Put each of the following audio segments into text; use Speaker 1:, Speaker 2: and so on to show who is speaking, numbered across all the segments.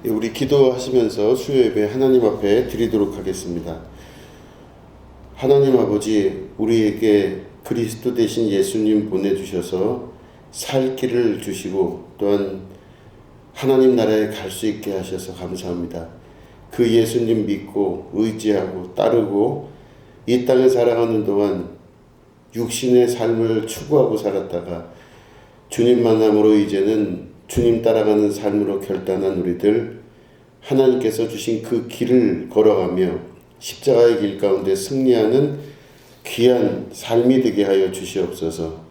Speaker 1: 우리 기도하시면서 수요 예배 하나님 앞에 드리도록 하겠습니다. 하나님 아버지, 우리에게 그리스도 대신 예수님 보내주셔서 살 길을 주시고 또한 하나님 나라에 갈 수 있게 하셔서 감사합니다. 그 예수님 믿고 의지하고 따르고 이 땅에 살아가는 동안 육신의 삶을 추구하고 살았다가 주님 만남으로 이제는 주님 따라가는 삶으로 결단한 우리들, 하나님께서 주신 그 길을 걸어가며 십자가의 길 가운데 승리하는 귀한 삶이 되게 하여 주시옵소서.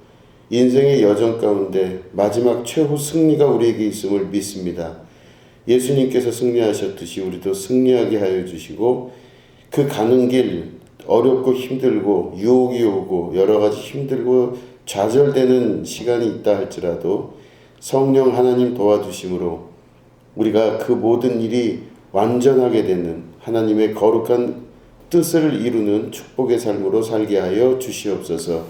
Speaker 1: 인생의 여정 가운데 마지막 최후 승리가 우리에게 있음을 믿습니다. 예수님께서 승리하셨듯이 우리도 승리하게 하여 주시고, 그 가는 길 어렵고 힘들고 유혹이 오고 여러 가지 힘들고 좌절되는 시간이 있다 할지라도 성령 하나님 도와주심으로 우리가 그 모든 일이 완전하게 되는 하나님의 거룩한 뜻을 이루는 축복의 삶으로 살게 하여 주시옵소서.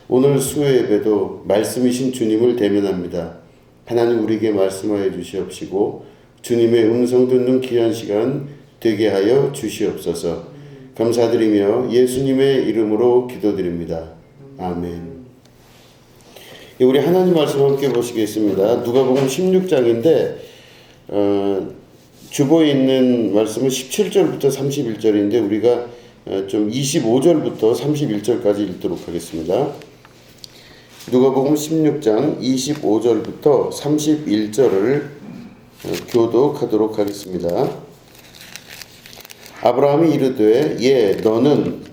Speaker 1: 오늘 수요 예배도 말씀이신 주님을 대면합니다. 하나님 우리에게 말씀하여 주시옵시고 주님의 음성 듣는 귀한 시간 되게 하여 주시옵소서. 감사드리며 예수님의 이름으로 기도드립니다. 아멘. 우리 하나님 말씀 함께 보시겠습니다. 누가복음 16장인데 주보에 있는 말씀은 17절부터 31절인데 우리가 좀 25절부터 31절까지 읽도록 하겠습니다. 누가복음 16장 25절부터 31절을 교독하도록 하겠습니다. 아브라함이 이르되 너는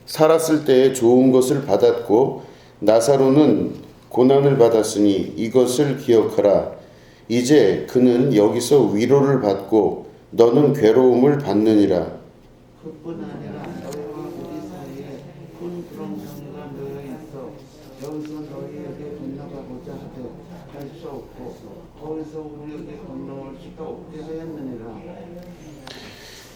Speaker 1: 살았을 때에 좋은 것을 받았고 나사로는 고난을 받았으니 이것을 기억하라. 이제 그는 여기서 위로를 받고 너는 괴로움을 받느니라.
Speaker 2: 그뿐 아니라 너희와 우리 사이에 큰 구렁텅이가 놓여 있어 여기서 너희에게 건너가고자 하되 갈 수 없고 거기서 우리에게 건너올 수도 없게 하였느니라.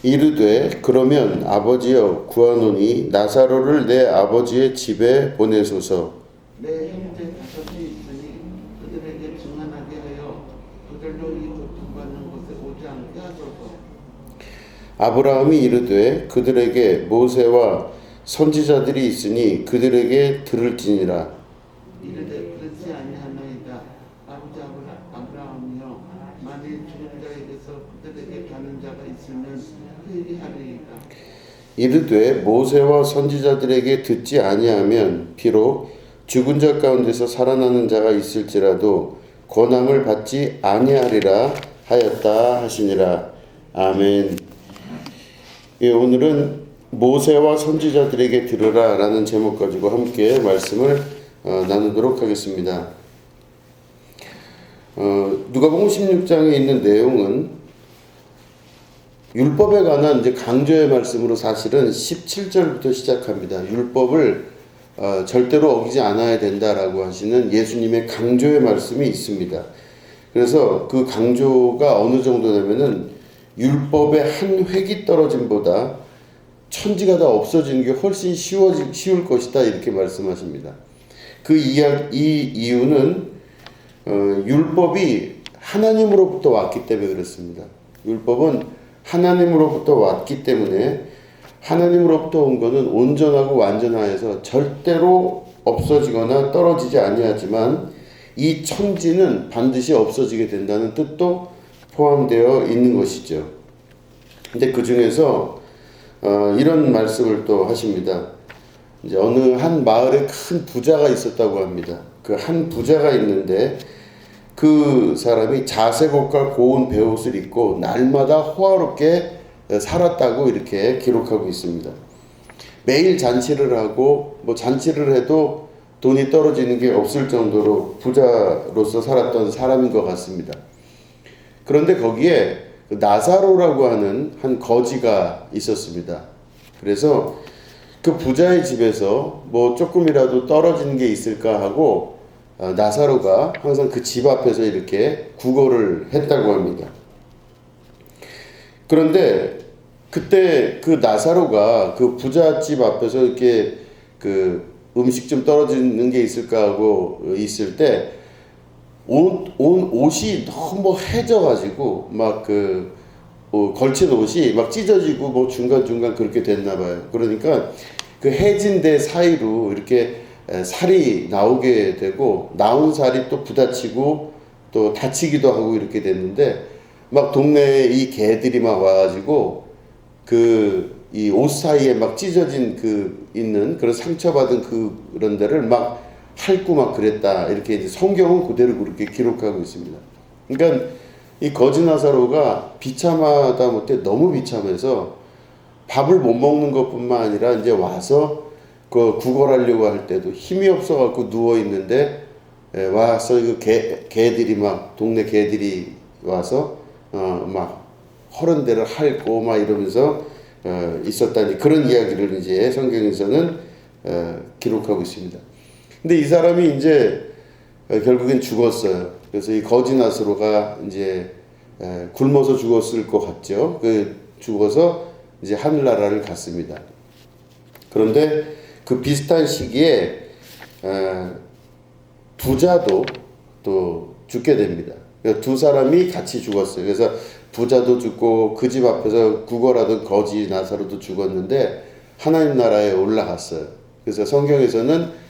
Speaker 1: 이르되 그러면 아버지여 구하노니 나사로를 내 아버지의 집에 보내소서.
Speaker 2: 내 형제 다섯이 있으니 그들에게 증언하게 하여 그들로 이 고통받는 곳에 오지 않게 하소서.
Speaker 1: 아브라함이 이르되 그들에게 모세와 선지자들이 있으니 그들에게 들을지니라.
Speaker 2: 이르되 그렇지 아니하나이다. 아버지 아브라함이여 만일 죽은 자에게서 그들에게 가는 자가 있으면 회개하리이다.
Speaker 1: 이르되 모세와 선지자들에게 듣지 아니하면 비록 죽은 자 가운데서 살아나는 자가 있을지라도 권함을 받지 아니하리라 하였다 하시니라. 아멘. 오늘은 모세와 선지자들에게 들으라 라는 제목 가지고 함께 말씀을 나누도록 하겠습니다. 누가복음 16장에 있는 내용은 율법에 관한 이제 강조의 말씀으로 사실은 17절부터 시작합니다. 율법을 절대로 어기지 않아야 된다라고 하시는 예수님의 강조의 말씀이 있습니다. 그래서 그 강조가 어느 정도냐면은 율법의 한 획이 떨어짐보다 천지가 다 없어지는 게 훨씬 쉬울 것이다 이렇게 말씀하십니다. 이 이유는 율법이 하나님으로부터 왔기 때문에 그렇습니다. 율법은 하나님으로부터 왔기 때문에 하나님으로부터 온 것은 온전하고 완전하여서 절대로 없어지거나 떨어지지 아니하지만 이 천지는 반드시 없어지게 된다는 뜻도 포함되어 있는 것이죠. 근데 그 중에서 이런 말씀을 또 하십니다. 이제 어느 한 마을에 큰 부자가 있었다고 합니다. 그 한 부자가 있는데 그 사람이 자색 옷과 고운 베옷을 입고 날마다 호화롭게 살았다고 이렇게 기록하고 있습니다. 매일 잔치를 하고 잔치를 해도 돈이 떨어지는 게 없을 정도로 부자로서 살았던 사람인 것 같습니다. 그런데 거기에 나사로라고 하는 한 거지가 있었습니다. 그래서 그 부자의 집에서 조금이라도 떨어지는 게 있을까 하고 나사로가 항상 그 집 앞에서 이렇게 구걸을 했다고 합니다. 그런데 그때 그 나사로가 그 부잣집 앞에서 이렇게 그 음식 좀 떨어지는 게 있을까 하고 있을 때 온 옷이 너무 해져가지고 막 걸친 옷이 막 찢어지고 뭐 중간중간 그렇게 됐나 봐요. 그러니까 그 해진 데 사이로 이렇게 살이 나오게 되고 나온 살이 또 부딪히고 또 다치기도 하고 이렇게 됐는데 막 동네에 이 개들이 막 와가지고 이 옷 사이에 막 찢어진 있는 그런 상처받은 그런 데를 막 핥고 막 그랬다. 이렇게 이제 성경은 그대로 그렇게 기록하고 있습니다. 그러니까 이 거지 나사로가 비참하다 못해 너무 비참해서 밥을 못 먹는 것뿐만 아니라 이제 와서 그 구걸하려고 할 때도 힘이 없어갖고 누워 있는데 와서 그 개들이 막 동네 개들이 와서 막 허른 데를 핥고 막 이러면서 있었다니 그런 이야기를 이제 성경에서는 기록하고 있습니다. 근데 이 사람이 이제 결국엔 죽었어요. 그래서 이 거지 나사로가 이제 굶어서 죽었을 것 같죠. 죽어서 이제 하늘나라를 갔습니다. 그런데 그 비슷한 시기에 부자도 또 죽게 됩니다. 두 사람이 같이 죽었어요. 그래서 부자도 죽고 그 집 앞에서 구걸하던 거지 나사로도 죽었는데 하나님 나라에 올라갔어요. 그래서 성경에서는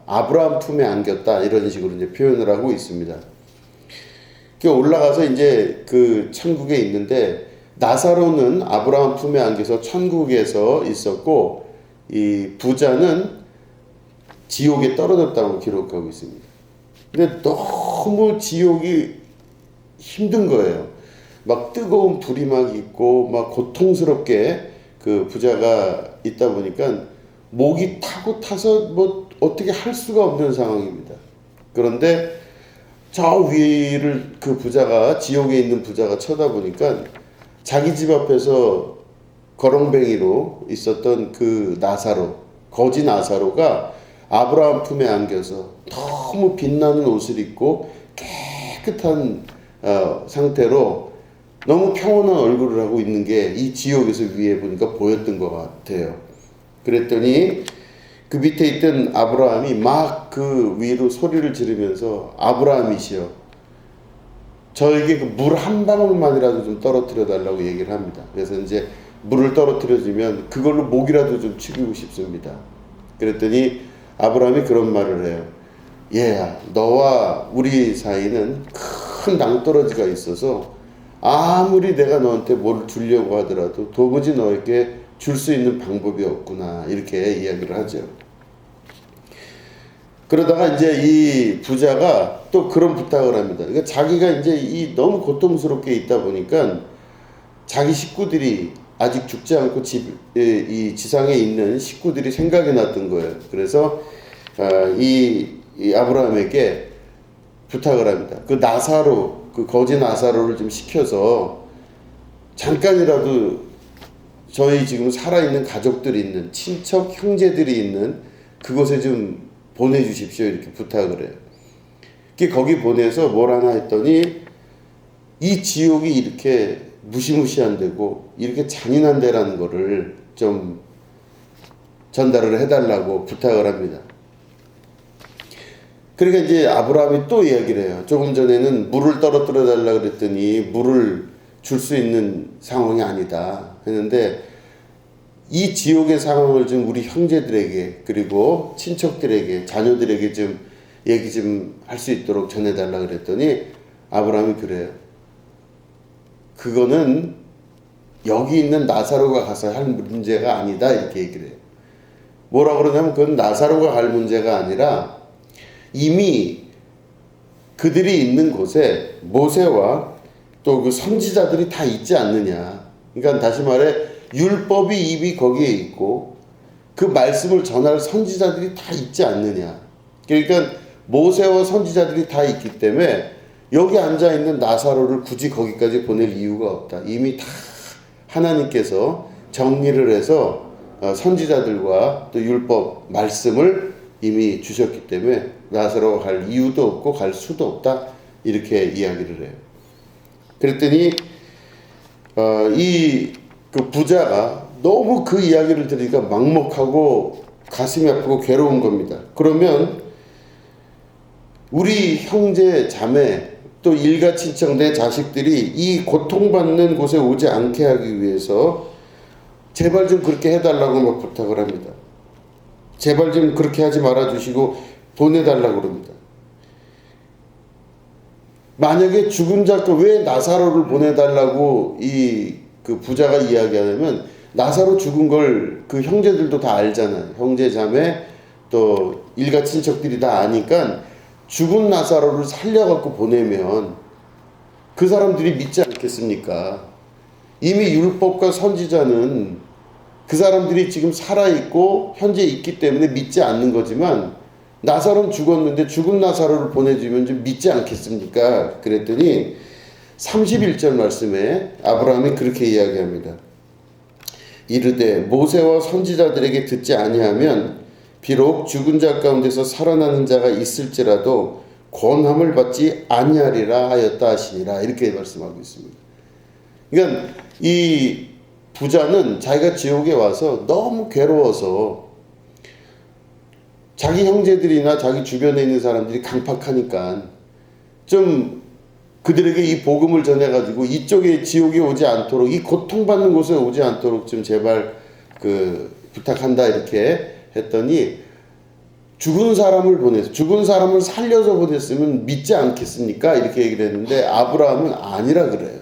Speaker 1: 아브라함 품에 안겼다 이런 식으로 이제 표현을 하고 있습니다. 올라가서 이제 그 천국에 있는데 나사로는 아브라함 품에 안겨서 천국에서 있었고 이 부자는 지옥에 떨어졌다고 기록하고 있습니다. 근데 너무 지옥이 힘든 거예요. 막 뜨거운 불이 막 있고 막 고통스럽게 그 부자가 있다 보니까 목이 타고 타서 뭐 어떻게 할 수가 없는 상황입니다. 그런데 저 위를 그 부자가 지옥에 있는 부자가 쳐다보니까 자기 집 앞에서 거렁뱅이로 있었던 그 나사로 거지 나사로가 아브라함 품에 안겨서 너무 빛나는 옷을 입고 깨끗한 상태로 너무 평온한 얼굴을 하고 있는 게 이 지옥에서 위에 보니까 보였던 것 같아요. 그랬더니 그 밑에 있던 아브라함이 막 그 위로 소리를 지르면서 아브라함이시여 저에게 그 물 한 방울만이라도 좀 떨어뜨려 달라고 얘기를 합니다. 그래서 이제 물을 떨어뜨려 주면 그걸로 목이라도 좀 축이고 싶습니다. 그랬더니 아브라함이 그런 말을 해요. 얘야 너와 우리 사이는 큰 낭떠러지가 있어서 아무리 내가 너한테 뭘 주려고 하더라도 도무지 너에게 줄 수 있는 방법이 없구나 이렇게 이야기를 하죠. 그러다가 이제 이 부자가 또 그런 부탁을 합니다. 그러니까 자기가 이제 너무 고통스럽게 있다 보니까 자기 식구들이 아직 죽지 않고 이 지상에 있는 식구들이 생각이 났던 거예요. 그래서 이 아브라함에게 부탁을 합니다. 그 나사로, 그 거지 나사로를 좀 시켜서 잠깐이라도 저희 지금 살아있는 가족들이 있는 친척 형제들이 있는 그곳에 좀 보내주십시오 이렇게 부탁을 해요. 거기 보내서 뭘 하나 했더니 이 지옥이 이렇게 무시무시한 데고 이렇게 잔인한 데라는 거를 좀 전달을 해달라고 부탁을 합니다. 그러니까 이제 아브라함이 또 이야기를 해요. 조금 전에는 물을 떨어뜨려 달라고 그랬더니 물을 줄 수 있는 상황이 아니다 했는데 이 지옥의 상황을 좀 우리 형제들에게 그리고 친척들에게 자녀들에게 좀 얘기 좀 할 수 있도록 전해달라고 그랬더니 아브라함이 그래요. 그거는 여기 있는 나사로가 가서 할 문제가 아니다 이렇게 얘기를 해요. 뭐라고 그러냐면 그건 나사로가 갈 문제가 아니라 이미 그들이 있는 곳에 모세와 또 그 선지자들이 다 있지 않느냐. 그러니까 다시 말해 율법이 이미 거기에 있고 그 말씀을 전할 선지자들이 다 있지 않느냐. 그러니까 모세와 선지자들이 다 있기 때문에 여기 앉아있는 나사로를 굳이 거기까지 보낼 이유가 없다. 이미 다 하나님께서 정리를 해서 선지자들과 또 율법 말씀을 이미 주셨기 때문에 나사로가 갈 이유도 없고 갈 수도 없다. 이렇게 이야기를 해요. 그랬더니 그 부자가 너무 그 이야기를 들으니까 막막하고 가슴이 아프고 괴로운 겁니다. 그러면 우리 형제 자매 또 일가 친척 내 자식들이 이 고통받는 곳에 오지 않게 하기 위해서 제발 좀 그렇게 해달라고 막 부탁을 합니다. 제발 좀 그렇게 하지 말아주시고 보내달라고 그럽니다. 만약에 죽은 자가 왜 나사로를 보내달라고 그 부자가 이야기하냐면, 나사로 죽은 걸 그 형제들도 다 알잖아요. 형제 자매 또 일가 친척들이 다 아니까 죽은 나사로를 살려갖고 보내면 그 사람들이 믿지 않겠습니까? 이미 율법과 선지자는 그 사람들이 지금 살아있고 현재 있기 때문에 믿지 않는 거지만, 나사로는 죽었는데 죽은 나사로를 보내주면 좀 믿지 않겠습니까? 그랬더니 31절 말씀에 아브라함이 그렇게 이야기합니다. 이르되 모세와 선지자들에게 듣지 아니하면 비록 죽은 자 가운데서 살아나는 자가 있을지라도 권함을 받지 아니하리라 하였다 하시니라. 이렇게 말씀하고 있습니다. 그러니까 이 부자는 자기가 지옥에 와서 너무 괴로워서 자기 형제들이나 자기 주변에 있는 사람들이 강팍하니까 좀 그들에게 이 복음을 전해가지고 이쪽에 지옥에 오지 않도록, 이 고통받는 곳에 오지 않도록 좀 제발 부탁한다 이렇게 했더니, 죽은 사람을 보내서 죽은 사람을 살려서 보냈으면 믿지 않겠습니까? 이렇게 얘기를 했는데 아브라함은 아니라 그래요.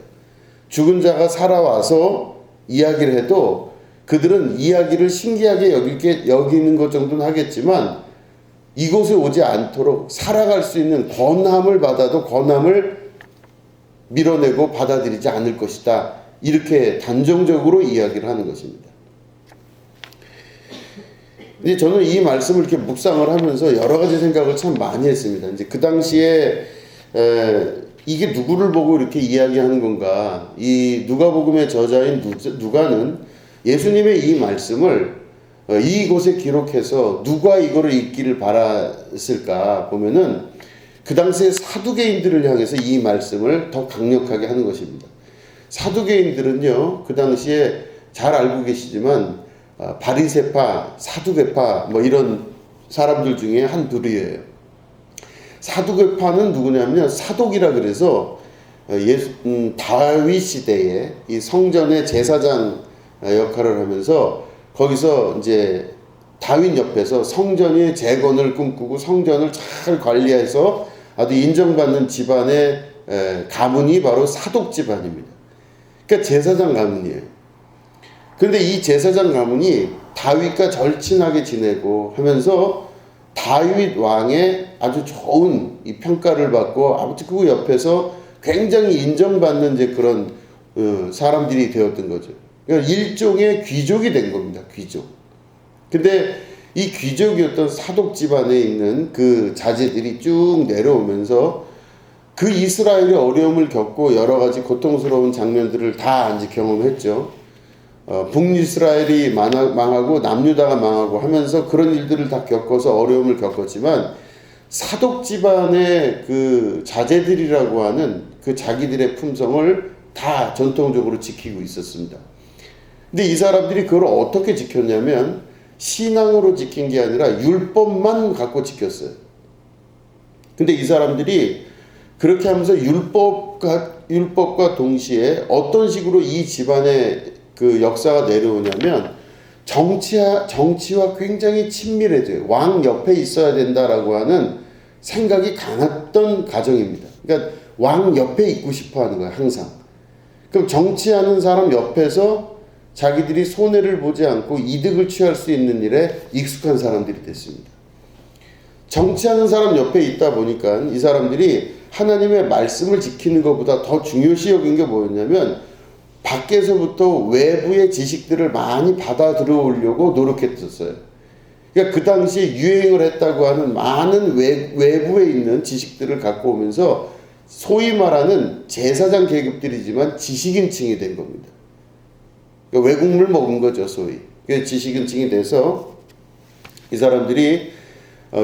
Speaker 1: 죽은 자가 살아와서 이야기를 해도 그들은 이야기를 신기하게 여기는 것 정도는 하겠지만, 이곳에 오지 않도록 살아갈 수 있는 권함을 받아도 권함을 밀어내고 받아들이지 않을 것이다. 이렇게 단정적으로 이야기를 하는 것입니다. 이제 저는 이 말씀을 이렇게 묵상을 하면서 여러 가지 생각을 참 많이 했습니다. 이제 그 당시에 이게 누구를 보고 이렇게 이야기하는 건가? 이 누가복음의 저자인 누가는 예수님의 이 말씀을 이곳에 기록해서 누가 이거를 읽기를 바랐을까 보면은 그 당시에 사두개인들을 향해서 이 말씀을 더 강력하게 하는 것입니다. 사두개인들은요, 그 당시에 잘 알고 계시지만 바리새파, 사두개파 뭐 이런 사람들 중에 한 부류예요. 사두개파는 누구냐면 사독이라 그래서 다윗 시대에 이 성전의 제사장 역할을 하면서 거기서 이제 다윗 옆에서 성전의 재건을 꿈꾸고 성전을 잘 관리해서 아주 인정받는 집안의 가문이 바로 사독 집안입니다. 그러니까 제사장 가문이에요. 그런데 이 제사장 가문이 다윗과 절친하게 지내고 하면서 다윗 왕의 아주 좋은 이 평가를 받고 아무튼 그 옆에서 굉장히 인정받는 이제 그런 사람들이 되었던 거죠. 그러니까 일종의 귀족이 된 겁니다. 귀족. 근데 이 귀족이었던 사독 집안에 있는 그 자제들이 쭉 내려오면서 그 이스라엘의 어려움을 겪고 여러 가지 고통스러운 장면들을 다 이제 경험했죠. 북이스라엘이 망하고 남유다가 망하고 하면서 그런 일들을 다 겪어서 어려움을 겪었지만, 사독 집안의 그 자제들이라고 하는 그 자기들의 품성을 다 전통적으로 지키고 있었습니다. 근데 이 사람들이 그걸 어떻게 지켰냐면 신앙으로 지킨 게 아니라 율법만 갖고 지켰어요. 근데 이 사람들이 그렇게 하면서 율법과 동시에 어떤 식으로 이 집안의 그 역사가 내려오냐면 정치와 굉장히 친밀해져요. 왕 옆에 있어야 된다라고 하는 생각이 강했던 가정입니다. 그러니까 왕 옆에 있고 싶어 하는 거예요, 항상. 그럼 정치하는 사람 옆에서 자기들이 손해를 보지 않고 이득을 취할 수 있는 일에 익숙한 사람들이 됐습니다. 정치하는 사람 옆에 있다 보니까 이 사람들이 하나님의 말씀을 지키는 것보다 더 중요시 여긴 게 뭐였냐면, 밖에서부터 외부의 지식들을 많이 받아 들어오려고 노력했었어요. 그러니까 그 당시에 유행을 했다고 하는 많은 외부에 있는 지식들을 갖고 오면서 소위 말하는 제사장 계급들이지만 지식인층이 된 겁니다. 그러니까 외국물 먹은 거죠, 소위. 그래서 지식인층이 돼서 이 사람들이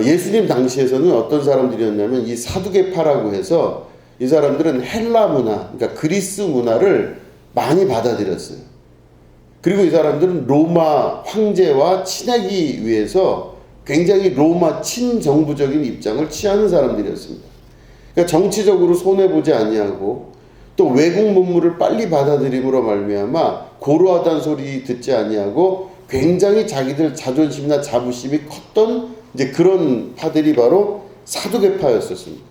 Speaker 1: 예수님 당시에서는 어떤 사람들이었냐면 이 사두개파라고 해서 이 사람들은 헬라 문화, 그러니까 그리스 문화를 많이 받아들였어요. 그리고 이 사람들은 로마 황제와 친하기 위해서 굉장히 로마 친정부적인 입장을 취하는 사람들이었습니다. 그러니까 정치적으로 손해보지 아니하고 또 외국 문물을 빨리 받아들임으로 말미암아 고루하다는 소리 듣지 아니하고 굉장히 자기들 자존심이나 자부심이 컸던 이제 그런 파들이 바로 사두개파였었습니다.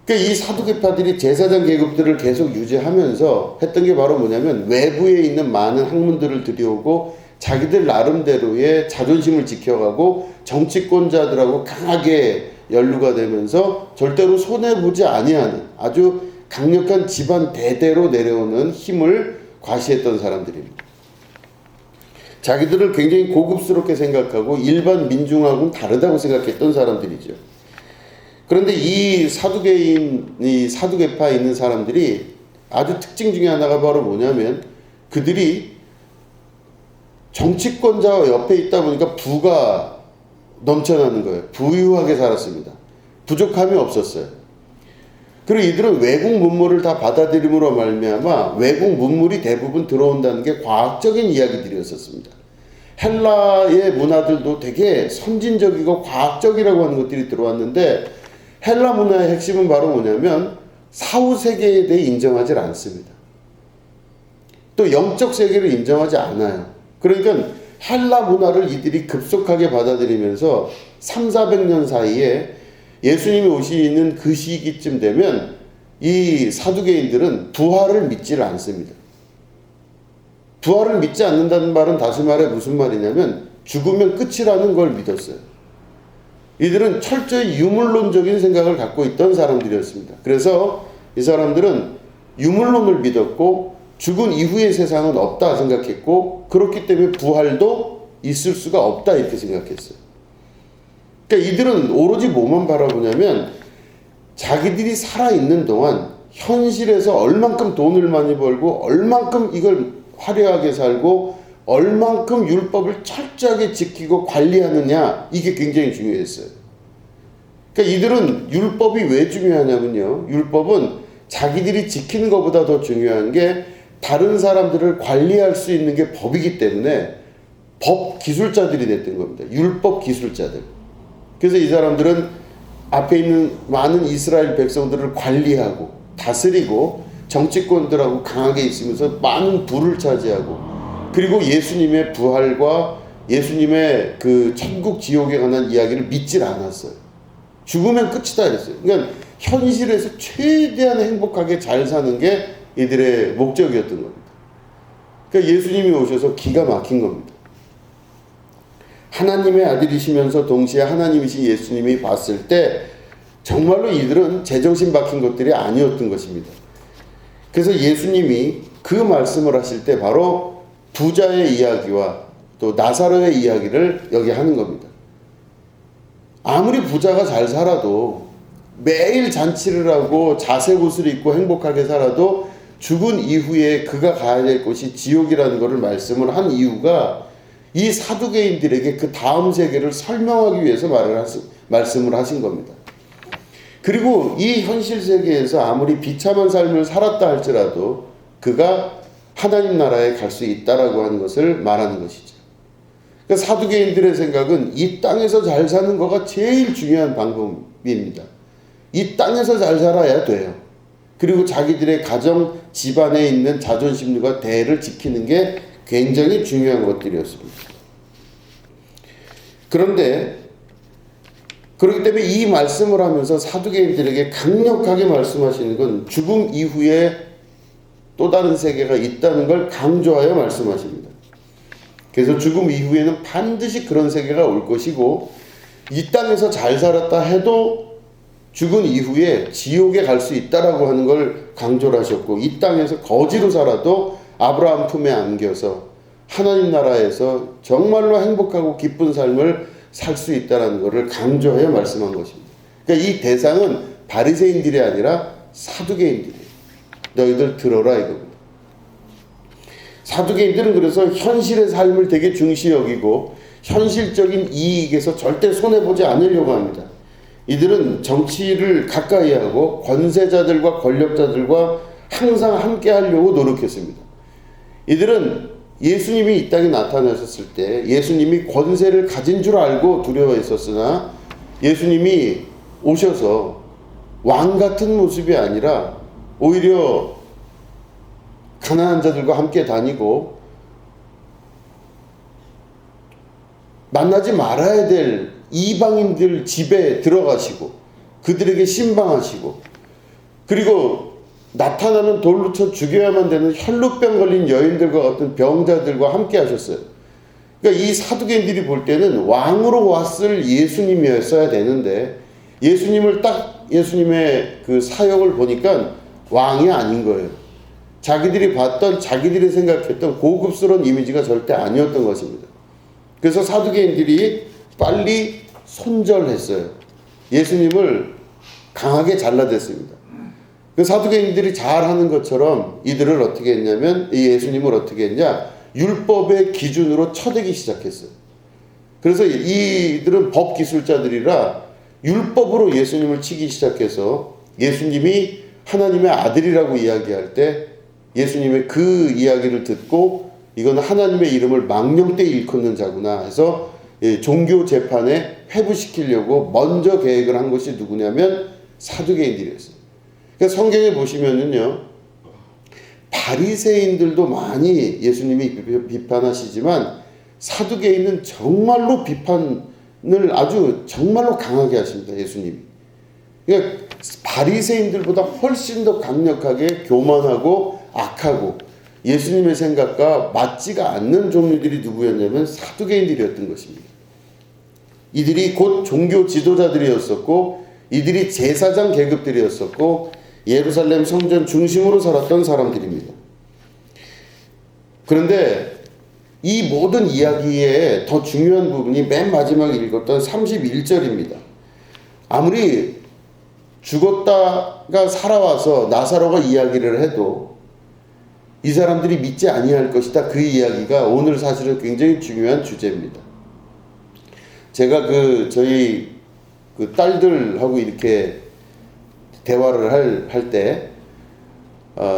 Speaker 1: 그러니까 이 사두개파들이 제사장 계급들을 계속 유지하면서 했던 게 바로 뭐냐면 외부에 있는 많은 학문들을 들여오고 자기들 나름대로의 자존심을 지켜가고 정치권자들하고 강하게 연루가 되면서 절대로 손해보지 아니하는 아주 강력한 집안 대대로 내려오는 힘을 과시했던 사람들입니다. 자기들을 굉장히 고급스럽게 생각하고 일반 민중하고는 다르다고 생각했던 사람들이죠. 그런데 이 사두개파에 있는 사람들이 아주 특징 중에 하나가 바로 뭐냐면 그들이 정치권자와 옆에 있다 보니까 부가 넘쳐나는 거예요. 부유하게 살았습니다. 부족함이 없었어요. 그리고 이들은 외국 문물을 다 받아들임으로 말미암아 외국 문물이 대부분 들어온다는 게 과학적인 이야기들이었었습니다. 헬라의 문화들도 되게 선진적이고 과학적이라고 하는 것들이 들어왔는데 헬라 문화의 핵심은 바로 뭐냐면 사후 세계에 대해 인정하지 않습니다. 또 영적 세계를 인정하지 않아요. 그러니까 헬라 문화를 이들이 급속하게 받아들이면서 300~400년 사이에 예수님이 오시는 그 시기쯤 되면 이 사두개인들은 부활을 믿지를 않습니다. 부활을 믿지 않는다는 말은 다시 말해 무슨 말이냐면 죽으면 끝이라는 걸 믿었어요. 이들은 철저히 유물론적인 생각을 갖고 있던 사람들이었습니다. 그래서 이 사람들은 유물론을 믿었고 죽은 이후의 세상은 없다 생각했고 그렇기 때문에 부활도 있을 수가 없다 이렇게 생각했어요. 그러니까 이들은 오로지 뭐만 바라보냐면 자기들이 살아있는 동안 현실에서 얼만큼 돈을 많이 벌고 얼만큼 이걸 화려하게 살고 얼만큼 율법을 철저하게 지키고 관리하느냐 이게 굉장히 중요했어요. 그러니까 이들은 율법이 왜 중요하냐면요. 율법은 자기들이 지키는 것보다 더 중요한 게 다른 사람들을 관리할 수 있는 게 법이기 때문에 법 기술자들이 됐던 겁니다. 율법 기술자들. 그래서 이 사람들은 앞에 있는 많은 이스라엘 백성들을 관리하고 다스리고 정치권들하고 강하게 있으면서 많은 부를 차지하고 그리고 예수님의 부활과 예수님의 그 천국 지옥에 관한 이야기를 믿질 않았어요. 죽으면 끝이다 이랬어요. 그러니까 현실에서 최대한 행복하게 잘 사는 게 이들의 목적이었던 겁니다. 그러니까 예수님이 오셔서 기가 막힌 겁니다. 하나님의 아들이시면서 동시에 하나님이신 예수님이 봤을 때 정말로 이들은 제정신 박힌 것들이 아니었던 것입니다. 그래서 예수님이 그 말씀을 하실 때 바로 부자의 이야기와 또 나사로의 이야기를 여기 하는 겁니다. 아무리 부자가 잘 살아도 매일 잔치를 하고 자색 옷을 입고 행복하게 살아도 죽은 이후에 그가 가야 될 곳이 지옥이라는 것을 말씀을 한 이유가 이 사두개인들에게 그 다음 세계를 설명하기 위해서 말씀을 하신 겁니다. 그리고 이 현실 세계에서 아무리 비참한 삶을 살았다 할지라도 그가 하나님 나라에 갈 수 있다라고 하는 것을 말하는 것이죠. 그러니까 사두개인들의 생각은 이 땅에서 잘 사는 거가 제일 중요한 방법입니다. 이 땅에서 잘 살아야 돼요. 그리고 자기들의 가정 집안에 있는 자존심과 대를 지키는 게 굉장히 중요한 것들이었습니다. 그런데 그렇기 때문에 이 말씀을 하면서 사두개인들에게 강력하게 말씀하시는 건 죽음 이후에 또 다른 세계가 있다는 걸 강조하여 말씀하십니다. 그래서 죽음 이후에는 반드시 그런 세계가 올 것이고 이 땅에서 잘 살았다 해도 죽은 이후에 지옥에 갈 수 있다라고 하는 걸 강조를 하셨고 이 땅에서 거지로 살아도 아브라함 품에 안겨서 하나님 나라에서 정말로 행복하고 기쁜 삶을 살 수 있다는 것을 강조하여 말씀한 것입니다. 그러니까 이 대상은 바리새인들이 아니라 사두개인들이에요. 너희들 들어라 이겁니다. 사두개인들은 그래서 현실의 삶을 되게 중시 여기고 현실적인 이익에서 절대 손해보지 않으려고 합니다. 이들은 정치를 가까이 하고 권세자들과 권력자들과 항상 함께 하려고 노력했습니다. 이들은 예수님이 이 땅에 나타나셨을 때 예수님이 권세를 가진 줄 알고 두려워했었으나 예수님이 오셔서 왕 같은 모습이 아니라 오히려 가난한 자들과 함께 다니고 만나지 말아야 될 이방인들 집에 들어가시고 그들에게 신방하시고 그리고 나타나면 돌로 쳐 죽여야만 되는 혈루병 걸린 여인들과 같은 병자들과 함께 하셨어요. 그러니까 이 사두개인들이 볼 때는 왕으로 왔을 예수님이었어야 되는데 예수님을 딱 예수님의 그 사역을 보니까 왕이 아닌 거예요. 자기들이 봤던 자기들이 생각했던 고급스러운 이미지가 절대 아니었던 것입니다. 그래서 사두개인들이 빨리 손절했어요. 예수님을 강하게 잘라댔습니다. 그 사두개인들이 잘하는 것처럼 이들을 어떻게 했냐면 이 예수님을 어떻게 했냐 율법의 기준으로 쳐대기 시작했어요. 그래서 이들은 법기술자들이라 율법으로 예수님을 치기 시작해서 예수님이 하나님의 아들이라고 이야기할 때 예수님의 그 이야기를 듣고 이건 하나님의 이름을 망령되이 일컫는 자구나 해서 종교 재판에 회부시키려고 먼저 계획을 한 것이 누구냐면 사두개인들이었어요. 그러니까 성경에 보시면은요 바리새인들도 많이 예수님이 비판하시지만 사두개인은 정말로 비판을 아주 정말로 강하게 하십니다. 예수님이. 그러니까 바리새인들보다 훨씬 더 강력하게 교만하고 악하고 예수님의 생각과 맞지가 않는 종류들이 누구였냐면 사두개인들이었던 것입니다. 이들이 곧 종교 지도자들이었었고 이들이 제사장 계급들이었었고 예루살렘 성전 중심으로 살았던 사람들입니다. 그런데 이 모든 이야기의 더 중요한 부분이 맨 마지막에 읽었던 31절입니다. 아무리 죽었다가 살아와서 나사로가 이야기를 해도 이 사람들이 믿지 아니할 것이다. 그 이야기가 오늘 사실은 굉장히 중요한 주제입니다. 제가 저희 딸들하고 이렇게 대화를 할 때,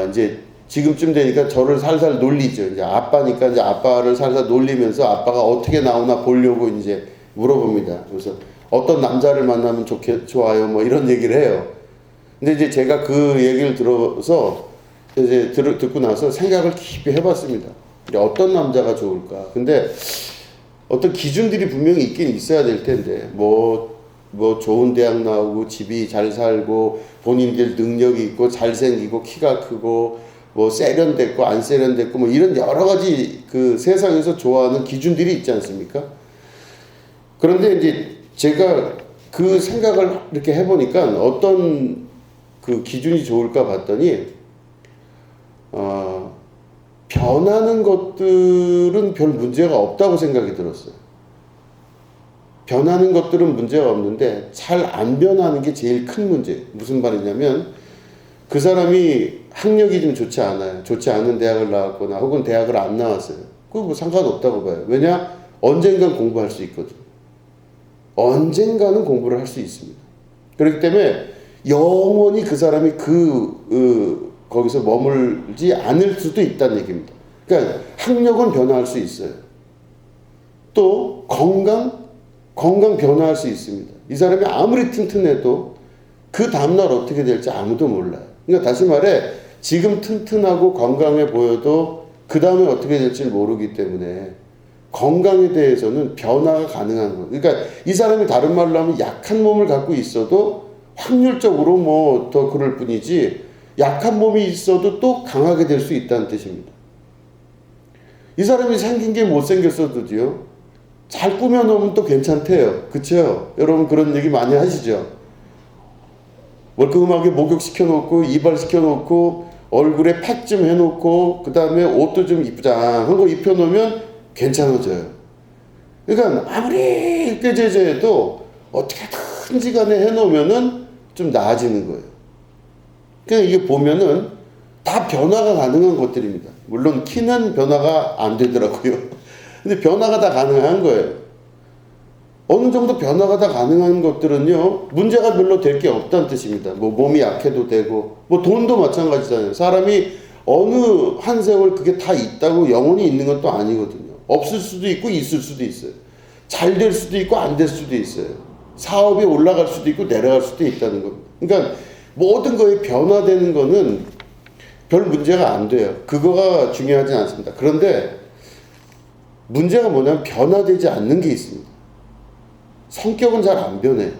Speaker 1: 이제 지금쯤 되니까 저를 살살 놀리죠. 이제 아빠니까 이제 아빠를 살살 놀리면서 아빠가 어떻게 나오나 보려고 이제 물어봅니다. 그래서 어떤 남자를 만나면 좋아요. 뭐 이런 얘기를 해요. 근데 이제 제가 그 얘기를 들어서 이제 듣고 나서 생각을 깊이 해봤습니다. 어떤 남자가 좋을까? 근데 어떤 기준들이 분명히 있긴 있어야 될 텐데, 뭐 좋은 대학 나오고 집이 잘 살고 본인들 능력이 있고 잘생기고 키가 크고 뭐 세련됐고 안 세련됐고 뭐 이런 여러 가지 그 세상에서 좋아하는 기준들이 있지 않습니까? 그런데 이제 제가 그 생각을 이렇게 해보니까 어떤 그 기준이 좋을까 봤더니 변하는 것들은 별 문제가 없다고 생각이 들었어요. 변하는 것들은 문제가 없는데 잘 안 변하는 게 제일 큰 문제. 무슨 말이냐면 그 사람이 학력이 좀 좋지 않아요. 좋지 않은 대학을 나왔거나 혹은 대학을 안 나왔어요. 그거 뭐 상관없다고 봐요. 왜냐? 언젠간 공부할 수 있거든. 언젠가는 공부를 할 수 있습니다. 그렇기 때문에 영원히 그 사람이 거기서 머물지 않을 수도 있다는 얘기입니다. 그러니까 학력은 변화할 수 있어요. 또 건강 변화할 수 있습니다. 이 사람이 아무리 튼튼해도 그 다음날 어떻게 될지 아무도 몰라요. 그러니까 다시 말해 지금 튼튼하고 건강해 보여도 그 다음에 어떻게 될지 모르기 때문에 건강에 대해서는 변화가 가능한 거예요. 그러니까 이 사람이 다른 말로 하면 약한 몸을 갖고 있어도 확률적으로 뭐 더 그럴 뿐이지 약한 몸이 있어도 또 강하게 될 수 있다는 뜻입니다. 이 사람이 생긴 게 못생겼어도요. 잘 꾸며놓으면 또 괜찮대요. 그쵸? 여러분 그런 얘기 많이 하시죠? 멀끔하게 목욕시켜놓고 이발시켜놓고 얼굴에 팩 좀 해놓고 그 다음에 옷도 좀 이쁘장한 거 입혀놓으면 괜찮아져요. 그러니까 아무리 꾀죄죄해도 어떻게든지 간에 해놓으면은 좀 나아지는 거예요. 그러니까 이게 보면은 다 변화가 가능한 것들입니다. 물론 키는 변화가 안 되더라고요. 근데 변화가 다 가능한 거예요. 어느 정도 변화가 다 가능한 것들은요, 문제가 별로 될 게 없다는 뜻입니다. 뭐 몸이 약해도 되고, 뭐 돈도 마찬가지잖아요. 사람이 어느 한 세월 그게 다 있다고 영원히 있는 건 또 아니거든요. 없을 수도 있고 있을 수도 있어요. 잘 될 수도 있고 안 될 수도 있어요. 사업이 올라갈 수도 있고 내려갈 수도 있다는 겁니다. 그러니까 모든 거에 변화되는 거는 별 문제가 안 돼요. 그거가 중요하지 않습니다. 그런데 문제가 뭐냐면 변화되지 않는 게 있습니다. 성격은 잘 안 변해요.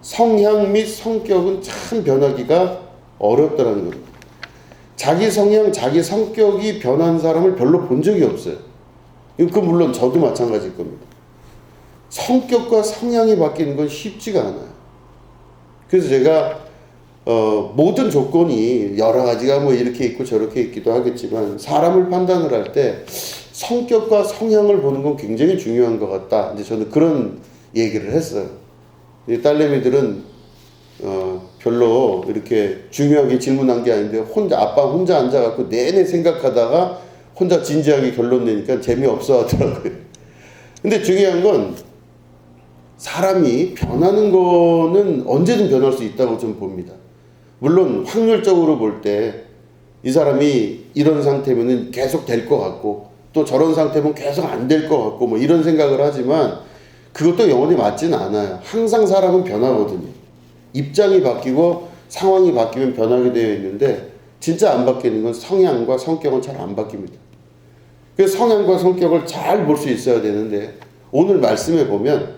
Speaker 1: 성향 및 성격은 참 변하기가 어렵다는 겁니다. 자기 성향, 자기 성격이 변한 사람을 별로 본 적이 없어요. 그 물론 저도 마찬가지일 겁니다. 성격과 성향이 바뀌는 건 쉽지가 않아요. 그래서 제가 모든 조건이 여러 가지가 뭐 이렇게 있고 저렇게 있기도 하겠지만 사람을 판단을 할 때 성격과 성향을 보는 건 굉장히 중요한 것 같다. 이제 저는 그런 얘기를 했어요. 이 딸내미들은 별로 이렇게 중요하게 질문한 게 아닌데 아빠 혼자 앉아갖고 내내 생각하다가 혼자 진지하게 결론 내니까 재미없어 하더라고요. 근데 중요한 건 사람이 변하는 거는 언제든 변할 수 있다고 좀 봅니다. 물론 확률적으로 볼 때 이 사람이 이런 상태면은 계속 될 것 같고 또 저런 상태면 계속 안 될 것 같고 뭐 이런 생각을 하지만 그것도 영원히 맞지는 않아요. 항상 사람은 변하거든요. 입장이 바뀌고 상황이 바뀌면 변하게 되어 있는데 진짜 안 바뀌는 건 성향과 성격은 잘 안 바뀝니다. 그래서 성향과 성격을 잘 볼 수 있어야 되는데 오늘 말씀에 보면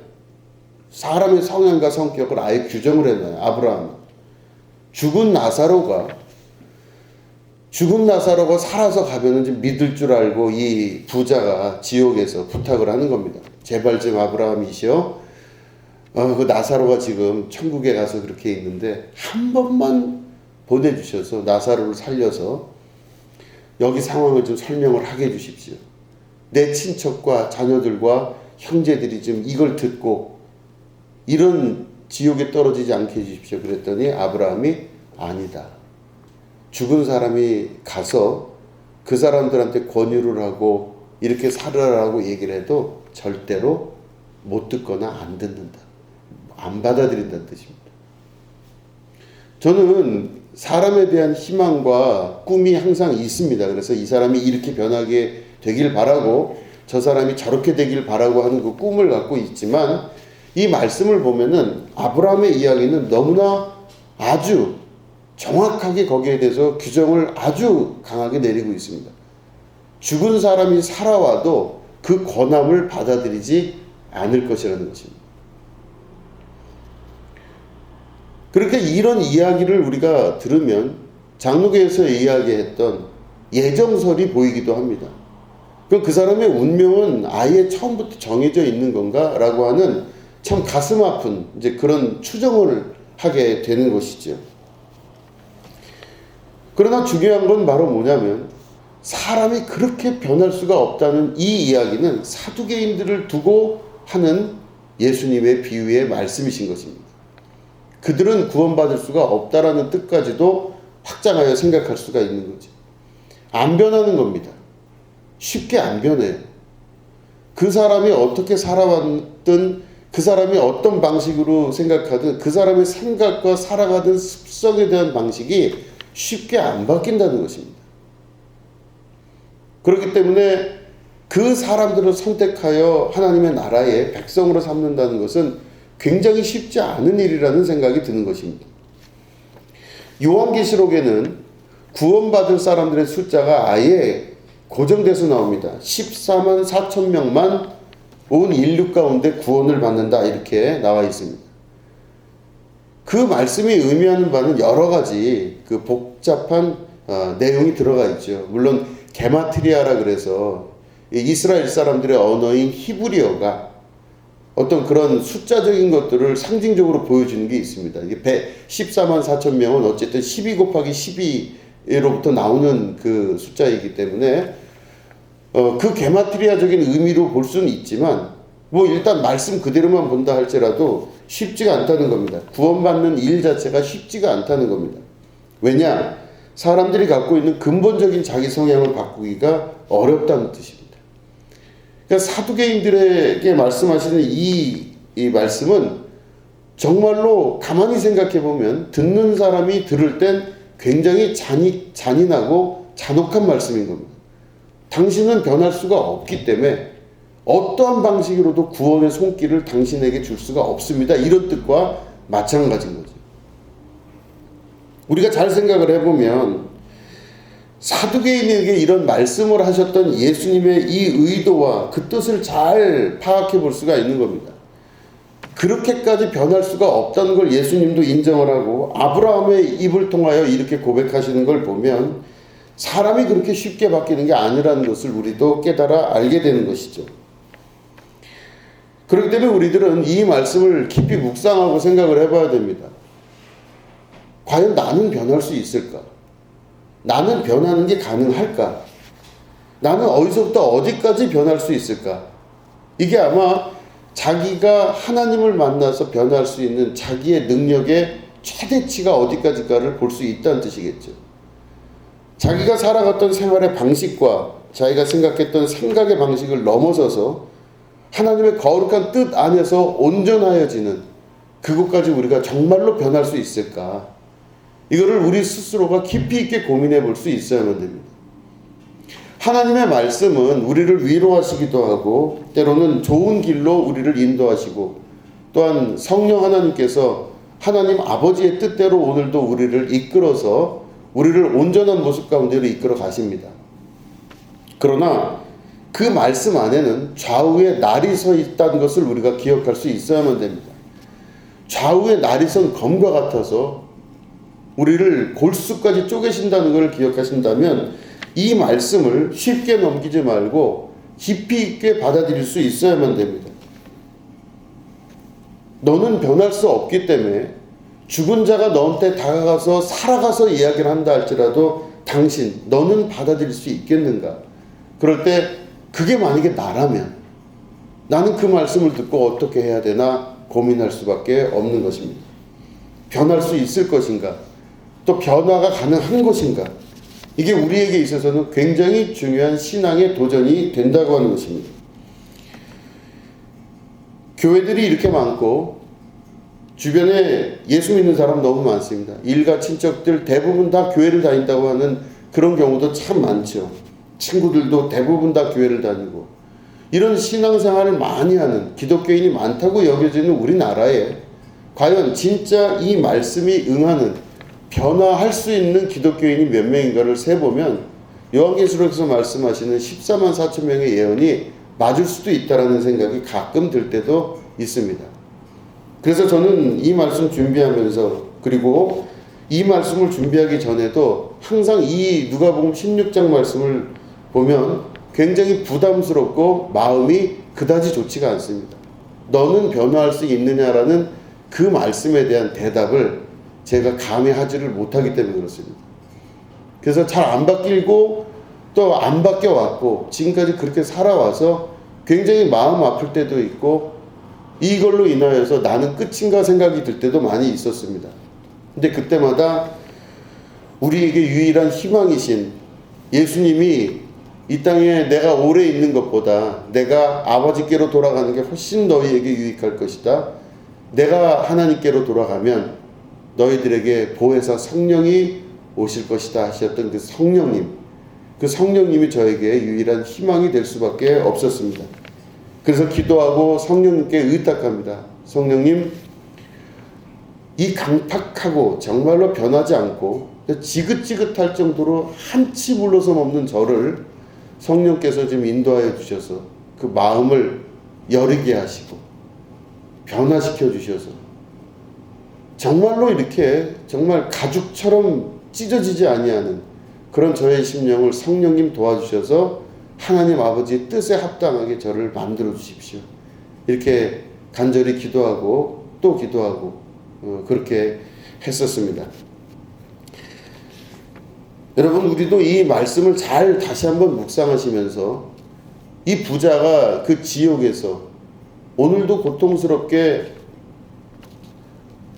Speaker 1: 사람의 성향과 성격을 아예 규정을 해놔요. 아브라함은. 죽은 나사로가 살아서 가면은 좀 믿을 줄 알고 이 부자가 지옥에서 부탁을 하는 겁니다. 제발 좀 아브라함이시여. 그 나사로가 지금 천국에 가서 그렇게 있는데 한 번만 보내주셔서 나사로를 살려서 여기 상황을 좀 설명을 하게 해주십시오. 내 친척과 자녀들과 형제들이 좀 이걸 듣고 이런 지옥에 떨어지지 않게 해주십시오. 그랬더니 아브라함이 아니다. 죽은 사람이 가서 그 사람들한테 권유를 하고 이렇게 살아라고 얘기를 해도 절대로 못 듣거나 안 듣는다. 안 받아들인다는 뜻입니다. 저는 사람에 대한 희망과 꿈이 항상 있습니다. 그래서 이 사람이 이렇게 변하게 되길 바라고 저 사람이 저렇게 되길 바라고 하는 그 꿈을 갖고 있지만 이 말씀을 보면은 아브라함의 이야기는 너무나 아주 정확하게 거기에 대해서 규정을 아주 강하게 내리고 있습니다. 죽은 사람이 살아와도 그 권함을 받아들이지 않을 것이라는 것입니다. 그렇게 이런 이야기를 우리가 들으면 장로교에서 이야기했던 예정설이 보이기도 합니다. 그럼 그 사람의 운명은 아예 처음부터 정해져 있는 건가? 라고 하는 참 가슴 아픈 이제 그런 추정을 하게 되는 것이죠. 그러나 중요한 건 바로 뭐냐면 사람이 그렇게 변할 수가 없다는 이 이야기는 사두개인들을 두고 하는 예수님의 비유의 말씀이신 것입니다. 그들은 구원받을 수가 없다라는 뜻까지도 확장하여 생각할 수가 있는 거죠. 안 변하는 겁니다. 쉽게 안 변해요. 그 사람이 어떻게 살아왔든 그 사람이 어떤 방식으로 생각하든 그 사람의 생각과 살아가던 습성에 대한 방식이 쉽게 안 바뀐다는 것입니다. 그렇기 때문에 그 사람들을 선택하여 하나님의 나라의 백성으로 삼는다는 것은 굉장히 쉽지 않은 일이라는 생각이 드는 것입니다. 요한계시록에는 구원받을 사람들의 숫자가 아예 고정돼서 나옵니다. 14만 4천 명만 온 인류 가운데 구원을 받는다 이렇게 나와 있습니다. 그 말씀이 의미하는 바는 여러 가지 그 복잡한 내용이 들어가 있죠. 물론 게마트리아라 그래서 이스라엘 사람들의 언어인 히브리어가 어떤 그런 숫자적인 것들을 상징적으로 보여주는 게 있습니다. 이게 14만 4천 명은 어쨌든 12 곱하기 12로부터 나오는 그 숫자이기 때문에 그 게마트리아적인 의미로 볼 수는 있지만 뭐 일단 말씀 그대로만 본다 할지라도 쉽지가 않다는 겁니다. 구원받는 일 자체가 쉽지가 않다는 겁니다. 왜냐? 사람들이 갖고 있는 근본적인 자기 성향을 바꾸기가 어렵다는 뜻입니다. 그러니까 사두개인들에게 말씀하시는 이 말씀은 정말로 가만히 생각해 보면 듣는 사람이 들을 땐 굉장히 잔인하고 잔혹한 말씀인 겁니다. 당신은 변할 수가 없기 때문에 어떠한 방식으로도 구원의 손길을 당신에게 줄 수가 없습니다. 이런 뜻과 마찬가지인 거죠. 우리가 잘 생각을 해보면 사두개인에게 이런 말씀을 하셨던 예수님의 이 의도와 그 뜻을 잘 파악해 볼 수가 있는 겁니다. 그렇게까지 변할 수가 없다는 걸 예수님도 인정을 하고 아브라함의 입을 통하여 이렇게 고백하시는 걸 보면 사람이 그렇게 쉽게 바뀌는 게 아니라는 것을 우리도 깨달아 알게 되는 것이죠. 그렇기 때문에 우리들은 이 말씀을 깊이 묵상하고 생각을 해봐야 됩니다. 과연 나는 변할 수 있을까? 나는 변하는 게 가능할까? 나는 어디서부터 어디까지 변할 수 있을까? 이게 아마 자기가 하나님을 만나서 변할 수 있는 자기의 능력의 최대치가 어디까지가를 볼 수 있다는 뜻이겠죠. 자기가 살아갔던 생활의 방식과 자기가 생각했던 생각의 방식을 넘어서서 하나님의 거룩한 뜻 안에서 온전하여지는 그것까지 우리가 정말로 변할 수 있을까? 이거를 우리 스스로가 깊이 있게 고민해 볼 수 있어야만 됩니다. 하나님의 말씀은 우리를 위로하시기도 하고 때로는 좋은 길로 우리를 인도하시고 또한 성령 하나님께서 하나님 아버지의 뜻대로 오늘도 우리를 이끌어서 우리를 온전한 모습 가운데로 이끌어 가십니다. 그러나 그 말씀 안에는 좌우에 날이 서 있다는 것을 우리가 기억할 수 있어야만 됩니다. 좌우에 날이 선 검과 같아서 우리를 골수까지 쪼개신다는 걸 기억하신다면 이 말씀을 쉽게 넘기지 말고 깊이 있게 받아들일 수 있어야만 됩니다. 너는 변할 수 없기 때문에 죽은 자가 너한테 다가가서 살아가서 이야기를 한다 할지라도 당신, 너는 받아들일 수 있겠는가? 그럴 때 그게 만약에 나라면 나는 그 말씀을 듣고 어떻게 해야 되나 고민할 수밖에 없는 것입니다. 변할 수 있을 것인가? 또 변화가 가능한 것인가? 이게 우리에게 있어서는 굉장히 중요한 신앙의 도전이 된다고 하는 것입니다. 교회들이 이렇게 많고 주변에 예수 믿는 사람 너무 많습니다. 일가 친척들 대부분 다 교회를 다닌다고 하는 그런 경우도 참 많죠. 친구들도 대부분 다 교회를 다니고 이런 신앙생활을 많이 하는 기독교인이 많다고 여겨지는 우리나라에 과연 진짜 이 말씀이 응하는 변화할 수 있는 기독교인이 몇 명인가를 세보면 요한계시록에서 말씀하시는 14만 4천 명의 예언이 맞을 수도 있다라는 생각이 가끔 들 때도 있습니다. 그래서 저는 이 말씀 준비하면서 그리고 이 말씀을 준비하기 전에도 항상 이 누가복음 16장 말씀을 보면 굉장히 부담스럽고 마음이 그다지 좋지가 않습니다. 너는 변화할 수 있느냐라는 그 말씀에 대한 대답을 제가 감히 하지를 못하기 때문에 그렇습니다. 그래서 잘 안 바뀌고 또 안 바뀌어왔고 지금까지 그렇게 살아와서 굉장히 마음 아플 때도 있고 이걸로 인하여서 나는 끝인가 생각이 들 때도 많이 있었습니다. 근데 그때마다 우리에게 유일한 희망이신 예수님이 이 땅에 내가 오래 있는 것보다 내가 아버지께로 돌아가는 게 훨씬 너희에게 유익할 것이다. 내가 하나님께로 돌아가면 너희들에게 보혜사 성령이 오실 것이다 하셨던 그 성령님이 저에게 유일한 희망이 될 수밖에 없었습니다. 그래서 기도하고 성령님께 의탁합니다. 성령님, 이 강팍하고 정말로 변하지 않고 지긋지긋할 정도로 한치 물러섬 없는 저를 성령께서 좀 인도하여 주셔서 그 마음을 여리게 하시고 변화시켜 주셔서 정말로 이렇게 정말 가죽처럼 찢어지지 아니하는 그런 저의 심령을 성령님 도와주셔서 하나님 아버지의 뜻에 합당하게 저를 만들어 주십시오. 이렇게 간절히 기도하고 또 기도하고 그렇게 했었습니다. 여러분, 우리도 이 말씀을 잘 다시 한번 묵상하시면서 이 부자가 그 지옥에서 오늘도 고통스럽게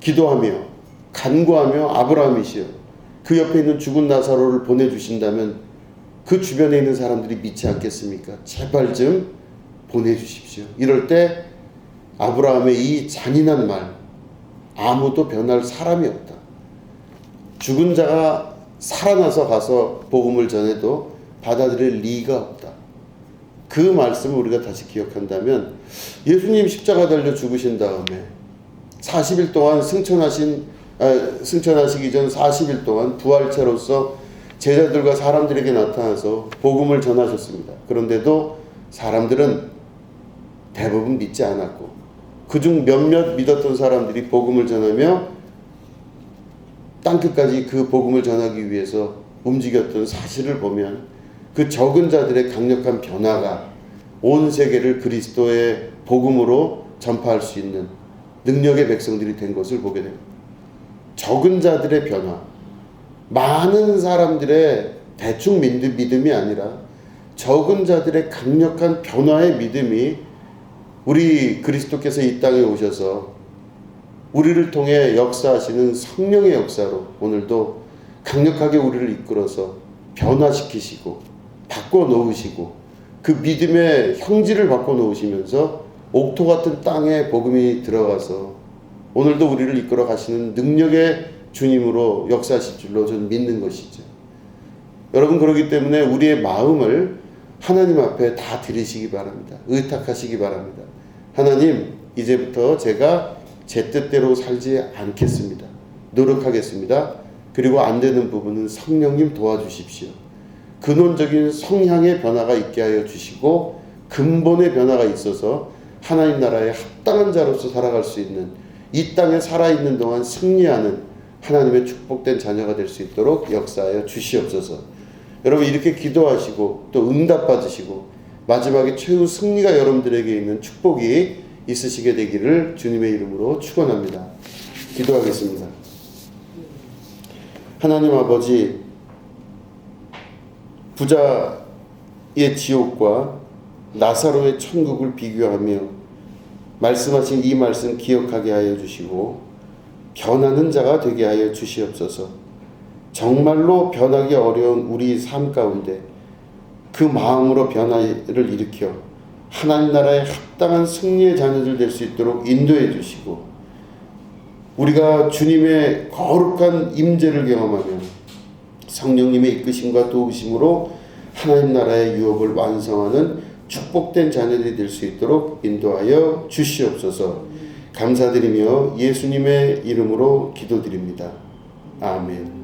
Speaker 1: 기도하며 간구하며 아브라함이시여 그 옆에 있는 죽은 나사로를 보내주신다면 그 주변에 있는 사람들이 믿지 않겠습니까? 제발 좀 보내주십시오. 이럴 때 아브라함의 이 잔인한 말, 아무도 변할 사람이 없다. 죽은 자가 살아나서 가서 복음을 전해도 받아들일 리가 없다. 그 말씀을 우리가 다시 기억한다면 예수님 십자가 달려 죽으신 다음에 40일 동안 승천하시기 전 40일 동안 부활체로서 제자들과 사람들에게 나타나서 복음을 전하셨습니다. 그런데도 사람들은 대부분 믿지 않았고 그중 몇몇 믿었던 사람들이 복음을 전하며 땅끝까지 그 복음을 전하기 위해서 움직였던 사실을 보면 그 적은 자들의 강력한 변화가 온 세계를 그리스도의 복음으로 전파할 수 있는 능력의 백성들이 된 것을 보게 됩니다. 적은 자들의 변화, 많은 사람들의 대충 믿음이 아니라 적은 자들의 강력한 변화의 믿음이 우리 그리스도께서 이 땅에 오셔서 우리를 통해 역사하시는 성령의 역사로 오늘도 강력하게 우리를 이끌어서 변화시키시고 바꿔놓으시고 그 믿음의 형질을 바꿔놓으시면서 옥토 같은 땅에 복음이 들어가서 오늘도 우리를 이끌어 가시는 능력의 주님으로 역사하실 줄로 저는 믿는 것이죠. 여러분, 그렇기 때문에 우리의 마음을 하나님 앞에 다 드리시기 바랍니다. 의탁하시기 바랍니다. 하나님, 이제부터 제가 제 뜻대로 살지 않겠습니다. 노력하겠습니다. 그리고 안 되는 부분은 성령님 도와주십시오. 근원적인 성향의 변화가 있게 하여 주시고 근본의 변화가 있어서 하나님 나라의 합당한 자로서 살아갈 수 있는, 이 땅에 살아있는 동안 승리하는 하나님의 축복된 자녀가 될 수 있도록 역사하여 주시옵소서. 여러분, 이렇게 기도하시고 또 응답 받으시고 마지막에 최후 승리가 여러분들에게 있는 축복이 있으시게 되기를 주님의 이름으로 축원합니다. 기도하겠습니다. 하나님 아버지, 부자의 지옥과 나사로의 천국을 비교하며 말씀하신 이 말씀 기억하게 하여 주시고 변하는 자가 되게 하여 주시옵소서. 정말로 변하기 어려운 우리 삶 가운데 그 마음으로 변화를 일으켜 하나님 나라의 합당한 승리의 자녀들 될 수 있도록 인도해 주시고 우리가 주님의 거룩한 임재를 경험하며 성령님의 이끄심과 도우심으로 하나님 나라의 유업을 완성하는 축복된 자녀들이 될 수 있도록 인도하여 주시옵소서. 감사드리며 예수님의 이름으로 기도드립니다. 아멘.